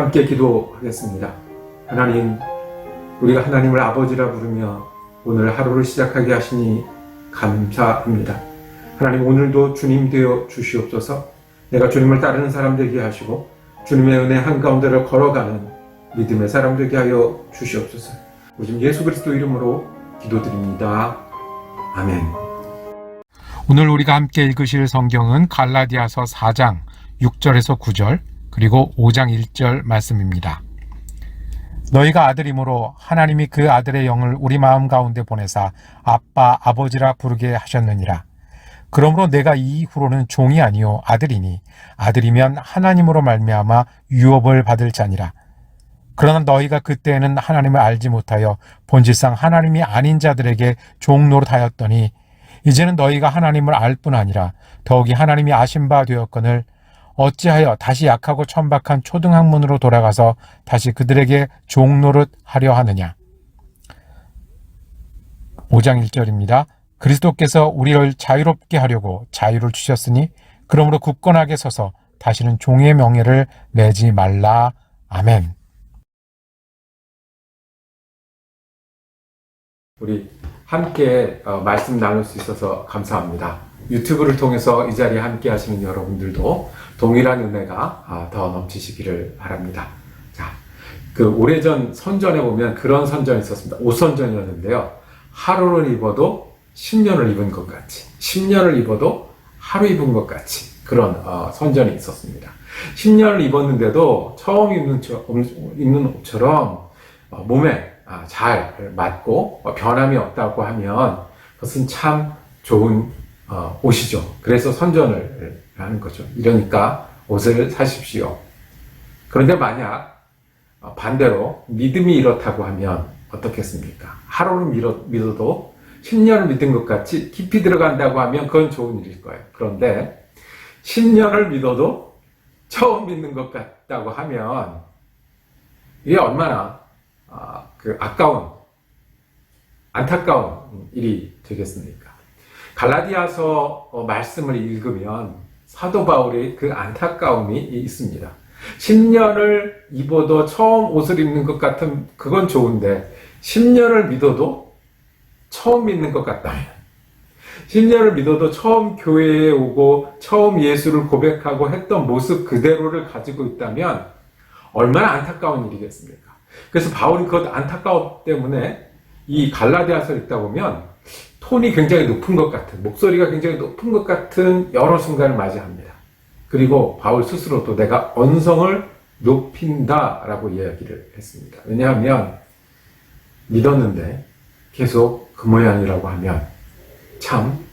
함께 기도하겠습니다. 하나님, 우리가 하나님을 아버지라 부르며 오늘 하루를 시작하게 하시니 감사합니다. 하나님, 오늘도 주님 되어 주시옵소서. 내가 주님을 따르는 사람 되게 하시고 주님의 은혜 한가운데를 걸어가는 믿음의 사람 되게 하여 주시옵소서. 오직 예수 그리스도 이름으로 기도드립니다. 아멘. 오늘 우리가 함께 읽으실 성경은 갈라디아서 4장 6절에서 9절 그리고 5장 1절 말씀입니다. 너희가 아들이므로 하나님이 그 아들의 영을 우리 마음 가운데 보내사 아빠 아버지라 부르게 하셨느니라. 그러므로 내가 이후로는 종이 아니요 아들이니 아들이면 하나님으로 말미암아 유업을 받을 자니라. 그러나 너희가 그때에는 하나님을 알지 못하여 본질상 하나님이 아닌 자들에게 종 노릇하였더니 이제는 너희가 하나님을 알 뿐 아니라 더욱이 하나님이 아신 바 되었거늘 어찌하여 다시 약하고 천박한 초등학문으로 돌아가서 다시 그들에게 종 노릇하려 하느냐. 5장 1절입니다. 그리스도께서 우리를 자유롭게 하려고 자유를 주셨으니 그러므로 굳건하게 서서 다시는 종의 명예를 내지 말라. 아멘. 우리 함께 말씀 나눌 수 있어서 감사합니다. 유튜브를 통해서 이 자리에 함께 하시는 여러분들도 동일한 은혜가 더 넘치시기를 바랍니다. 자, 그 오래전 선전에 보면 그런 선전이 있었습니다. 오선전이었는데요. 하루를 입어도 10년을 입은 것 같이, 10년을 입어도 하루 입은 것 같이 그런 선전이 있었습니다. 10년을 입었는데도 처음 입는 옷처럼 몸에 잘 맞고 변함이 없다고 하면 그것은 참 좋은 옷이죠. 그래서 선전을 하는 거죠. 이러니까 옷을 사십시오. 그런데 만약 반대로 믿음이 이렇다고 하면 어떻겠습니까? 하루를 믿어도 10년을 믿은 것 같이 깊이 들어간다고 하면 그건 좋은 일일 거예요. 그런데 10년을 믿어도 처음 믿는 것 같다고 하면 이게 얼마나 안타까운 일이 되겠습니까? 갈라디아서 말씀을 읽으면 사도 바울의 그 안타까움이 있습니다. 10년을 입어도 처음 옷을 입는 것 같은 그건 좋은데 10년을 믿어도 처음 믿는 것 같다면 10년을 믿어도 처음 교회에 오고 처음 예수를 고백하고 했던 모습 그대로를 가지고 있다면 얼마나 안타까운 일이겠습니까? 그래서 바울이 그 안타까움 때문에 이 갈라디아서를 읽다 보면 톤이 굉장히 높은 것 같은, 목소리가 굉장히 높은 것 같은 여러 순간을 맞이합니다. 그리고 바울 스스로도 내가 언성을 높인다라고 이야기를 했습니다. 왜냐하면 믿었는데 계속 그 모양이라고 하면 참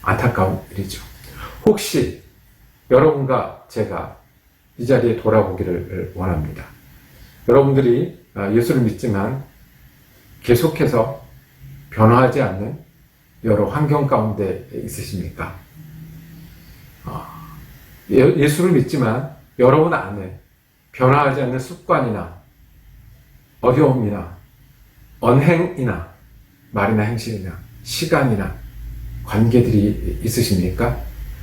안타까운 일이죠. 혹시 여러분과 제가 이 자리에 돌아보기를 원합니다. 여러분들이 예수를 믿지만 계속해서 변화하지 않는 여러 환경 가운데 있으십니까? 예수를 믿지만 여러분 안에 변화하지 않는 습관이나 어려움이나 언행이나 말이나 행실이나 시간이나 관계들이 있으십니까?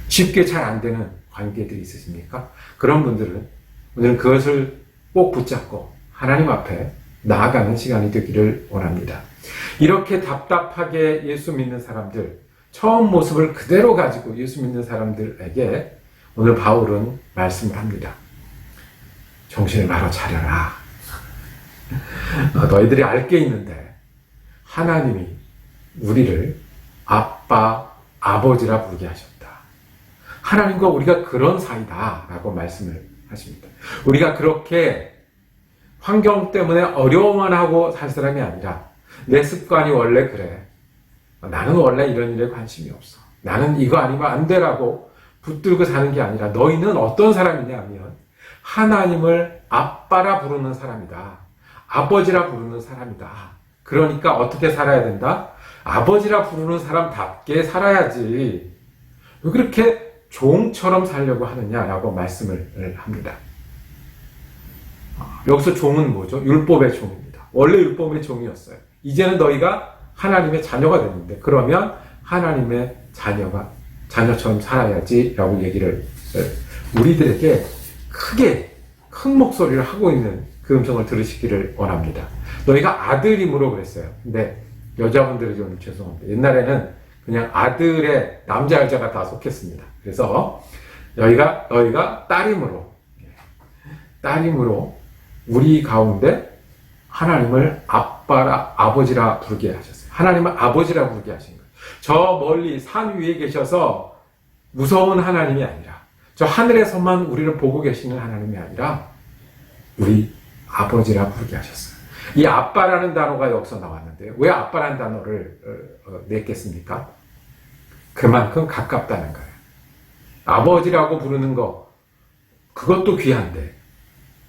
쉽게 잘 안 되는 관계들이 있으십니까? 그런 분들은 오늘 그것을 꼭 붙잡고 하나님 앞에 나아가는 시간이 되기를 원합니다. 이렇게 답답하게 예수 믿는 사람들, 처음 모습을 그대로 가지고 예수 믿는 사람들에게 오늘 바울은 말씀을 합니다. 정신을 바로 차려라. 너희들이 알 게 있는데 하나님이 우리를 아빠, 아버지라 부르게 하셨다. 하나님과 우리가 그런 사이다 라고 말씀을 하십니다. 우리가 그렇게 환경 때문에 어려워만 하고 살 사람이 아니라 내 습관이 원래 그래. 나는 원래 이런 일에 관심이 없어. 나는 이거 아니면 안 되라고 붙들고 사는 게 아니라 너희는 어떤 사람이냐 하면 하나님을 아빠라 부르는 사람이다. 아버지라 부르는 사람이다. 그러니까 어떻게 살아야 된다? 아버지라 부르는 사람답게 살아야지. 왜 그렇게 종처럼 살려고 하느냐라고 말씀을 합니다. 여기서 종은 뭐죠? 율법의 종입니다. 원래 율법의 종이었어요. 이제는 너희가 하나님의 자녀가 됐는데 그러면 하나님의 자녀처럼 살아야지 라고 얘기를 우리들에게 크게 큰 목소리를 하고 있는 그 음성을 들으시기를 원합니다. 너희가 아들임으로 그랬어요. 근데 여자분들이 좀 죄송합니다. 옛날에는 그냥 아들의 남자 여자가 다 속했습니다. 그래서 너희가 딸임으로 우리 가운데 하나님을 아버지라 부르게 하셨어요. 하나님을 아버지라 부르게 하신 거예요. 저 멀리 산 위에 계셔서 무서운 하나님이 아니라, 저 하늘에서만 우리를 보고 계시는 하나님이 아니라 우리 아버지라 부르게 하셨어요. 이 아빠라는 단어가 여기서 나왔는데 왜 아빠라는 단어를 냈겠습니까? 그만큼 가깝다는 거예요. 아버지라고 부르는 거, 그것도 귀한데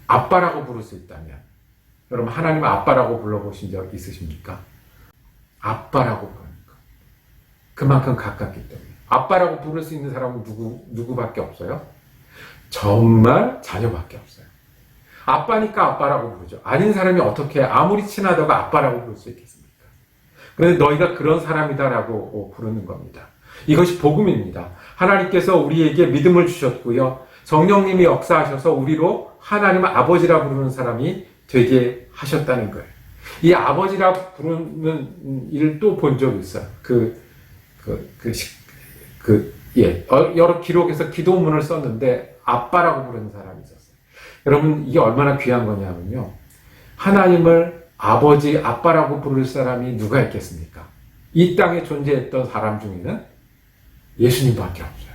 아빠라고 부를 수 있다면, 여러분 하나님을 아빠라고 불러보신 적 있으십니까? 아빠라고 부르는 거, 그만큼 가깝기 때문에. 아빠라고 부를 수 있는 사람은 누구밖에 없어요? 정말 자녀밖에 없어요. 아빠니까 아빠라고 부르죠. 아닌 사람이 어떻게 아무리 친하다고 아빠라고 부를 수 있겠습니까? 그런데 너희가 그런 사람이다라고 부르는 겁니다. 이것이 복음입니다. 하나님께서 우리에게 믿음을 주셨고요. 성령님이 역사하셔서 우리로 하나님을 아버지라 부르는 사람이 되게 하셨다는 거예요. 이 아버지라 부르는 일을 또 본 적이 있어요. 여러 기록에서 기도문을 썼는데 아빠라고 부르는 사람이 있었어요. 여러분, 이게 얼마나 귀한 거냐면요. 하나님을 아버지, 아빠라고 부를 사람이 누가 있겠습니까? 이 땅에 존재했던 사람 중에는 예수님밖에 없어요.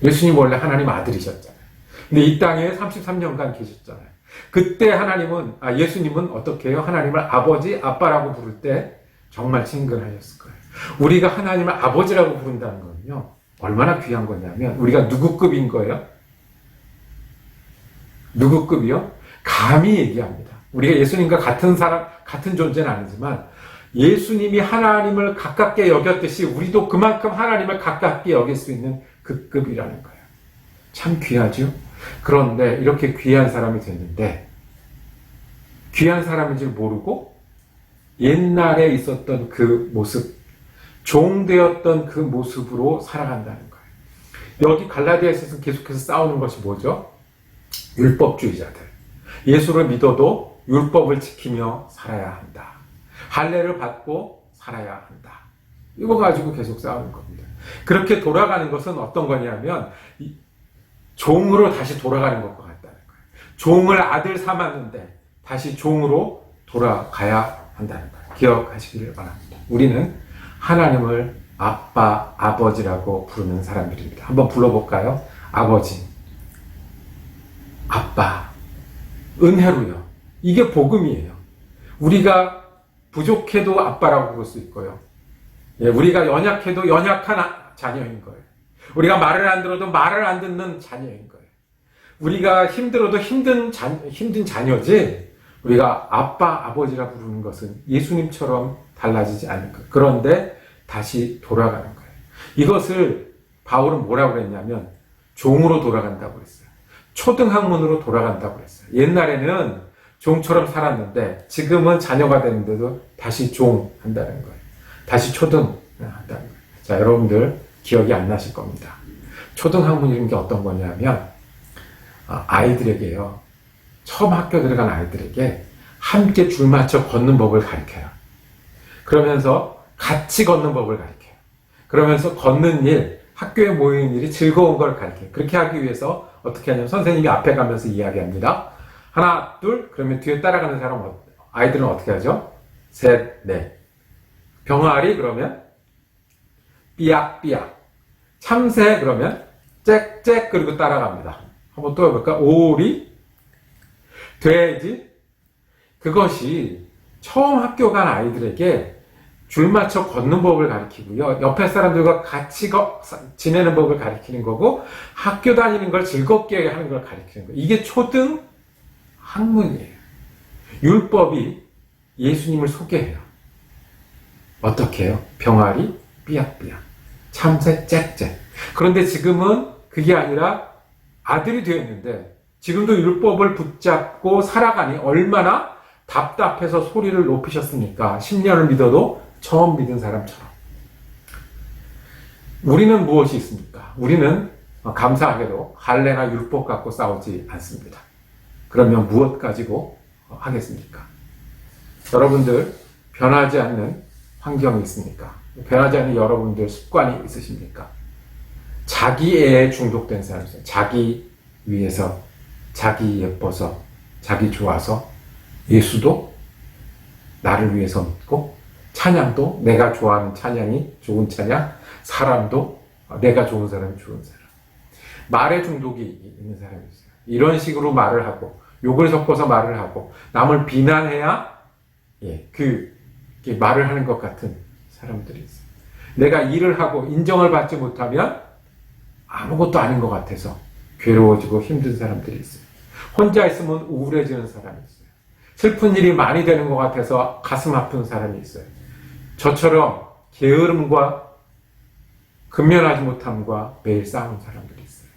예수님 원래 하나님 아들이셨잖아요. 근데 이 땅에 33년간 계셨잖아요. 그때 예수님은 어떻게 해요? 하나님을 아버지, 아빠라고 부를 때 정말 친근하셨을 거예요. 우리가 하나님을 아버지라고 부른다는 거는요, 얼마나 귀한 거냐면, 우리가 누구 급인 거예요? 누구 급이요? 감히 얘기합니다. 우리가 예수님과 같은 존재는 아니지만, 예수님이 하나님을 가깝게 여겼듯이 우리도 그만큼 하나님을 가깝게 여길 수 있는 그 급이라는 거예요. 참 귀하죠? 그런데 이렇게 귀한 사람이 됐는데, 귀한 사람인 줄 모르고 옛날에 있었던 그 모습, 종되었던 그 모습으로 살아간다는 거예요. 여기 갈라디아에서 계속해서 싸우는 것이 뭐죠? 율법주의자들. 예수를 믿어도 율법을 지키며 살아야 한다. 할례를 받고 살아야 한다. 이거 가지고 계속 싸우는 겁니다. 그렇게 돌아가는 것은 어떤 거냐면 종으로 다시 돌아가는 것과 같다는 거예요. 종을 아들 삼았는데 다시 종으로 돌아가야 한다는 거예요. 기억하시기를 바랍니다. 우리는 하나님을 아빠, 아버지라고 부르는 사람들입니다. 한번 불러볼까요? 아버지, 아빠, 은혜로요. 이게 복음이에요. 우리가 부족해도 아빠라고 부를 수 있고요. 우리가 연약해도 연약한 자녀인 거예요. 우리가 말을 안 들어도 말을 안 듣는 자녀인 거예요. 우리가 힘들어도 힘든 자녀지, 우리가 아빠, 아버지라 부르는 것은 예수님처럼 달라지지 않을 거예요. 그런데 다시 돌아가는 거예요. 이것을 바울은 뭐라고 그랬냐면 종으로 돌아간다고 그랬어요. 초등학문으로 돌아간다고 그랬어요. 옛날에는 종처럼 살았는데 지금은 자녀가 됐는데도 다시 종 한다는 거예요. 다시 초등 한다는 거예요. 자, 여러분들 기억이 안 나실 겁니다. 초등학문이라는 게 어떤 거냐면 아이들에게요. 처음 학교 들어간 아이들에게 함께 줄 맞춰 걷는 법을 가르쳐요. 그러면서 같이 걷는 법을 가르쳐요. 그러면서 걷는 일, 학교에 모이는 일이 즐거운 걸 가르쳐요. 그렇게 하기 위해서 어떻게 하냐면 선생님이 앞에 가면서 이야기합니다. 하나, 둘, 그러면 뒤에 따라가는 사람, 아이들은 어떻게 하죠? 셋, 넷. 병아리, 그러면 삐약삐약. 참새, 그러면 짹짹, 그리고 따라갑니다. 한번 또 해볼까? 오리, 돼지. 그것이 처음 학교 간 아이들에게 줄 맞춰 걷는 법을 가르치고요. 옆에 사람들과 같이 지내는 법을 가르치는 거고, 학교 다니는 걸 즐겁게 하는 걸 가르치는 거예요. 이게 초등 학문이에요. 율법이 예수님을 소개해요. 어떻게 해요? 병아리, 삐약삐약. 참새, 짹짹. 그런데 지금은 그게 아니라 아들이 되었는데, 지금도 율법을 붙잡고 살아가니 얼마나 답답해서 소리를 높이셨습니까? 10년을 믿어도 처음 믿은 사람처럼. 우리는 무엇이 있습니까? 우리는 감사하게도 할례나 율법 갖고 싸우지 않습니다. 그러면 무엇 가지고 하겠습니까? 여러분들 변하지 않는 환경이 있습니까? 변하지 않는 여러분들 습관이 있으십니까? 자기애에 중독된 사람이 있어요. 자기 위해서, 자기 예뻐서, 자기 좋아서 예수도 나를 위해서 믿고 찬양도 내가 좋아하는 찬양이 좋은 찬양, 사람도 내가 좋은 사람이 좋은 사람. 말에 중독이 있는 사람이 있어요. 이런 식으로 말을 하고 욕을 섞어서 말을 하고 남을 비난해야 말을 하는 것 같은 사람들이 있어요. 내가 일을 하고 인정을 받지 못하면 아무것도 아닌 것 같아서 괴로워지고 힘든 사람들이 있어요. 혼자 있으면 우울해지는 사람이 있어요. 슬픈 일이 많이 되는 것 같아서 가슴 아픈 사람이 있어요. 저처럼 게으름과 근면하지 못함과 매일 싸우는 사람들이 있어요.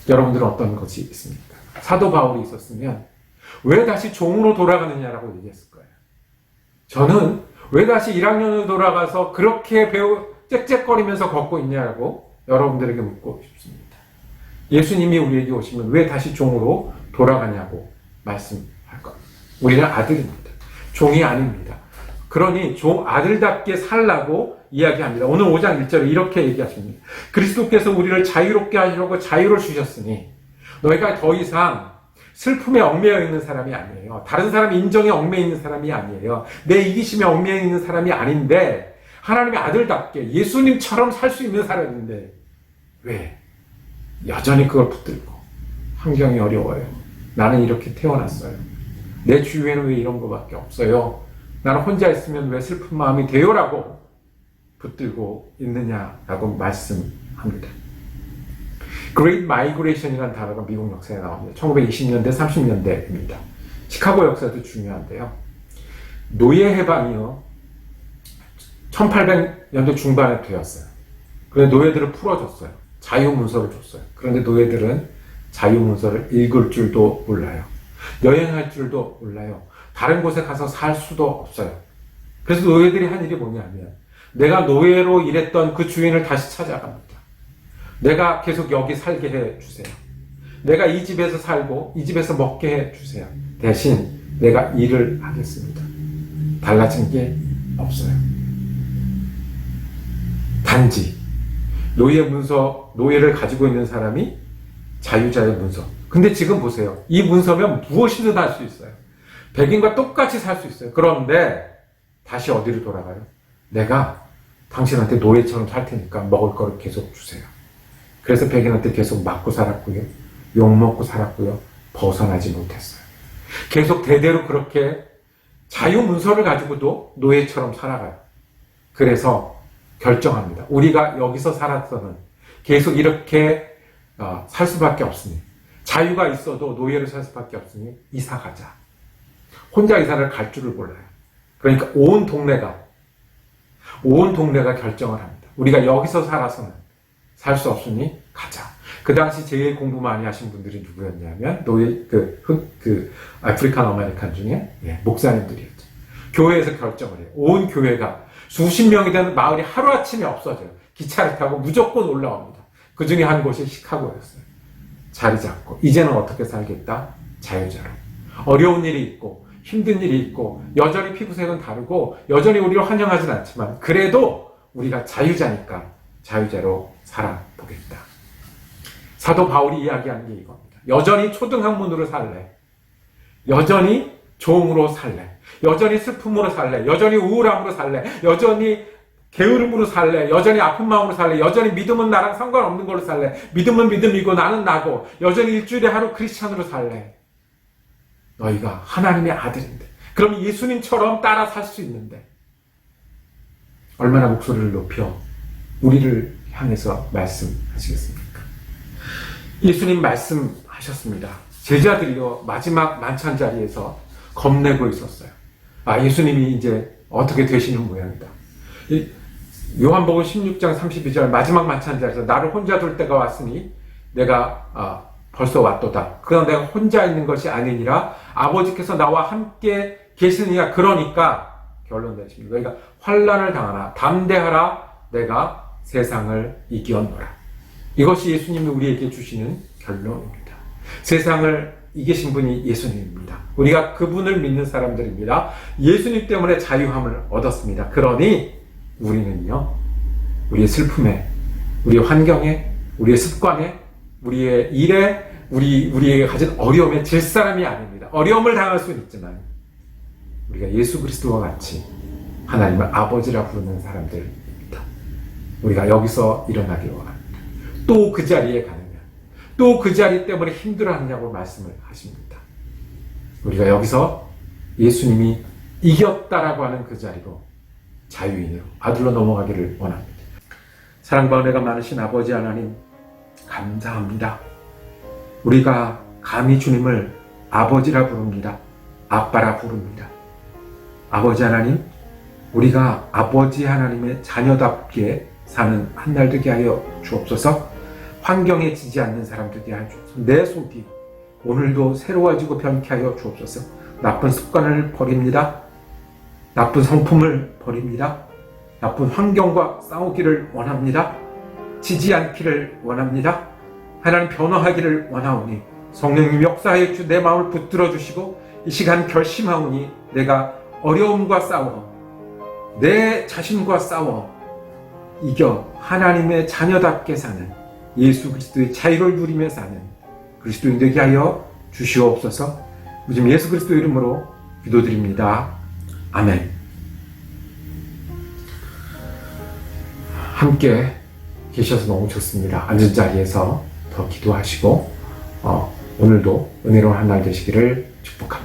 여러분들은 어떤 것이 있습니까? 사도 바울이 있었으면 왜 다시 종으로 돌아가느냐라고 얘기했을 거예요. 저는 왜 다시 1학년으로 돌아가서 그렇게 짹짹거리면서 걷고 있냐고 여러분들에게 묻고 싶습니다. 예수님이 우리에게 오시면 왜 다시 종으로 돌아가냐고 말씀할 겁니다. 우리는 아들입니다. 종이 아닙니다. 그러니 아들답게 살라고 이야기합니다. 오늘 5장 1절에 이렇게 얘기하십니다. 그리스도께서 우리를 자유롭게 하시려고 자유를 주셨으니 너희가 더 이상 슬픔에 얽매여 있는 사람이 아니에요. 다른 사람 인정에 얽매여 있는 사람이 아니에요. 내 이기심에 얽매여 있는 사람이 아닌데 하나님의 아들답게 예수님처럼 살 수 있는 사람인데 왜 여전히 그걸 붙들고 환경이 어려워요. 나는 이렇게 태어났어요. 내 주위에는 왜 이런 거밖에 없어요. 나는 혼자 있으면 왜 슬픈 마음이 돼요라고 붙들고 있느냐라고 말씀합니다. Great Migration이라는 단어가 미국 역사에 나옵니다. 1920년대, 30년대입니다. 시카고 역사도 중요한데요. 노예 해방이요. 1800년대 중반에 되었어요. 그런데 노예들을 풀어줬어요. 자유문서를 줬어요. 그런데 노예들은 자유문서를 읽을 줄도 몰라요. 여행할 줄도 몰라요. 다른 곳에 가서 살 수도 없어요. 그래서 노예들이 한 일이 뭐냐면 내가 노예로 일했던 그 주인을 다시 찾아갑니다. 내가 계속 여기 살게 해주세요. 내가 이 집에서 살고 이 집에서 먹게 해주세요. 대신 내가 일을 하겠습니다. 달라진 게 없어요. 단지 노예를 가지고 있는 사람이 자유자의 문서. 근데 지금 보세요. 이 문서면 무엇이든 할 수 있어요. 백인과 똑같이 살 수 있어요. 그런데 다시 어디로 돌아가요? 내가 당신한테 노예처럼 살 테니까 먹을 거를 계속 주세요. 그래서 백인한테 계속 맞고 살았고요. 욕먹고 살았고요. 벗어나지 못했어요. 계속 대대로 그렇게 자유문서를 가지고도 노예처럼 살아가요. 그래서 결정합니다. 우리가 여기서 살아서는 계속 이렇게 살 수밖에 없으니 자유가 있어도 노예로 살 수밖에 없으니 이사 가자. 혼자 이사를 갈 줄을 몰라요. 그러니까 온 동네가 결정을 합니다. 우리가 여기서 살아서는 살 수 없으니 가자. 그 당시 제일 공부 많이 하신 분들이 누구였냐면 아프리칸 아메리칸 중에 목사님들이었죠. 교회에서 결정을 해요. 온 교회가 수십 명이 되는 마을이 하루아침에 없어져요. 기차를 타고 무조건 올라옵니다. 그 중에 한 곳이 시카고였어요. 자리 잡고 이제는 어떻게 살겠다? 자유자로. 어려운 일이 있고 힘든 일이 있고 여전히 피부색은 다르고 여전히 우리를 환영하진 않지만 그래도 우리가 자유자니까 자유자로 살아보겠다. 사도 바울이 이야기하는 게 이겁니다. 여전히 초등학문으로 살래. 여전히 종으로 살래. 여전히 슬픔으로 살래. 여전히 우울함으로 살래. 여전히 게으름으로 살래. 여전히 아픈 마음으로 살래. 여전히 믿음은 나랑 상관없는 걸로 살래. 믿음은 믿음이고 나는 나고 여전히 일주일에 하루 크리스찬으로 살래. 너희가 하나님의 아들인데 그럼 예수님처럼 따라 살 수 있는데 얼마나 목소리를 높여 우리를 향해서 말씀하시겠습니까? 예수님 말씀하셨습니다. 제자들이요 마지막 만찬 자리에서 겁내고 있었어요. 예수님이 이제 어떻게 되시는 모양이다. 요한복음 16장 32절 마지막 만찬 자리에서 나를 혼자 둘 때가 왔으니 내가 벌써 왔도다. 그러나 내가 혼자 있는 것이 아니니라 아버지께서 나와 함께 계시느니라. 그러니까 결론 내십니다. 너희가 환난을 당하나 담대하라. 내가 세상을 이기었노라. 이것이 예수님이 우리에게 주시는 결론입니다. 세상을 이기신 분이 예수님입니다. 우리가 그분을 믿는 사람들입니다. 예수님 때문에 자유함을 얻었습니다. 그러니 우리는요, 우리의 슬픔에, 우리의 환경에, 우리의 습관에, 우리의 일에, 우리에게 가진 어려움에 질 사람이 아닙니다. 어려움을 당할 수는 있지만 우리가 예수 그리스도와 같이 하나님을 아버지라 부르는 사람들입니다. 우리가 여기서 일어나기를 원합니다. 또 그 자리에 가느냐, 또 그 자리 때문에 힘들어하느냐고 말씀을 하십니다. 우리가 여기서 예수님이 이겼다라고 하는 그 자리로 자유인으로 아들로 넘어가기를 원합니다. 사랑과 은혜가 많으신 아버지 하나님, 감사합니다. 우리가 감히 주님을 아버지라 부릅니다. 아빠라 부릅니다. 아버지 하나님, 우리가 아버지 하나님의 자녀답게 사는 한 날 되게 하여 주옵소서. 환경에 지지 않는 사람 되게 하여 주옵소서. 내 속이 오늘도 새로워지고 변케 하여 주옵소서. 나쁜 습관을 버립니다. 나쁜 성품을 버립니다. 나쁜 환경과 싸우기를 원합니다. 지지 않기를 원합니다. 하나님 변화하기를 원하오니 성령님 역사하여 주 내 마음을 붙들어 주시고 이 시간 결심하오니 내가 어려움과 싸워 내 자신과 싸워 이겨 하나님의 자녀답게 사는 예수 그리스도의 자유를 누리며 사는 그리스도인 되게 하여 주시옵소서. 요즘 예수 그리스도 이름으로 기도드립니다. 아멘. 함께 계셔서 너무 좋습니다. 앉은 자리에서 더 기도하시고 오늘도 은혜로운 한 날 되시기를 축복합니다.